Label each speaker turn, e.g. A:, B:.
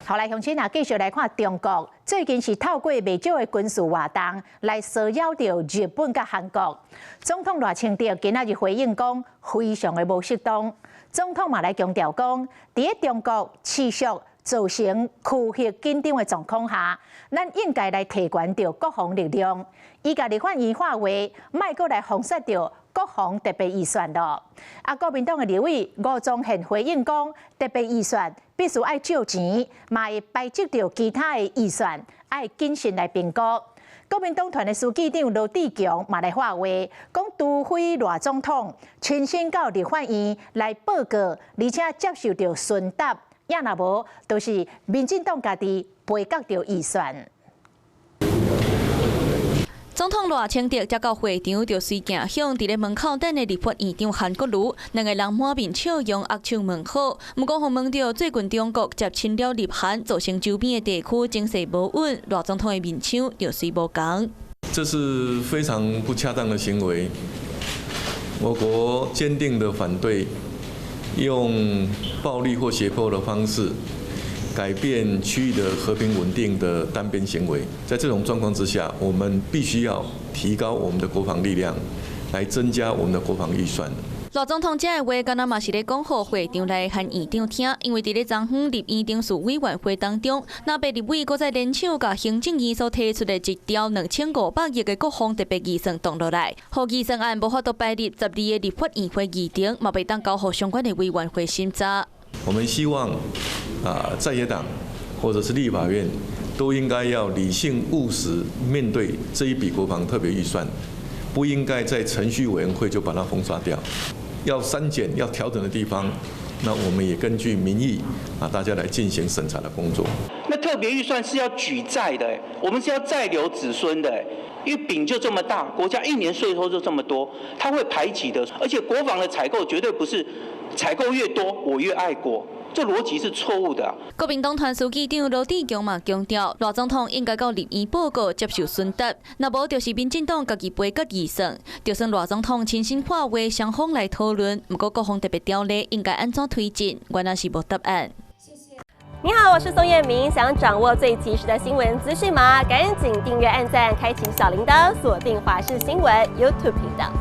A: 后来乡亲啊，继续来看中国，最近是透过未少的军事活动来骚扰到日本甲韩国。总统赖清德今仔日回应讲，非常的无适当。总统嘛来强调讲，伫中国持续造成区域紧张的状况下，咱应该来提悬到国防力量。伊甲立法院话话，莫阁来封杀到国防特别预算咯。国民党的立委吴宗宪回应讲，特别预算必须爱借钱，嘛会排斥到其他的预算，爱谨慎来评估。国民党团的书记长罗志强嘛来话话，讲除非赖总统亲身到立法院来报告，而且接受到询答，也若无，就是民进党家己背角到预算。
B: 总统赖清德接到会场，就随行向伫咧门口等的立法院长韩国瑜，两个人满面笑容，握手问好。不过，互问到最近中国接侵了日韩，造成周边的地区经济无稳，赖总统的面相就随无同。
C: 这是非常不恰当的行为，我国坚定的反对用暴力或胁迫的方式改变区域的和平稳定的单边行为。在这种状况之下，我们必须要提高我们的国防力量，来增加我们的国防预算。
B: 赖总统这个话，敢若嘛是咧讲互会场内和院长听，因为伫咧昨昏立院定数委员会当中，那被立委搁在联手甲行政院所提出的一条2500亿的国防特别预算动落来，互预算案无法度摆入12个立法院会议程，嘛被当交互相关的委员会审查。
C: 我们希望在野党或者是立法院都应该要理性务实面对这一笔国防特别预算，不应该在程序委员会就把它封杀掉。要删减、要调整的地方，那我们也根据民意大家来进行审查的工作。
D: 那特别预算是要举债的，我们是要再留子孙的，因为饼就这么大，国家一年税收就这么多，它会排挤的。而且国防的采购绝对不是采购越多我越爱国。这逻辑是错误的。
B: 国民党团书记长罗志强嘛强调，赖总统应该到立院报告接受询答，若无就是民进党家己背角预算。就算赖总统亲身话话，双方来讨论，不过国防特别条例应该安怎推进，原来是无答案。
E: 你好，我是宋彦明，想掌握最及时的新闻资讯吗？赶紧订阅、按赞、开启小铃铛，锁定华视新闻 YouTube 频道。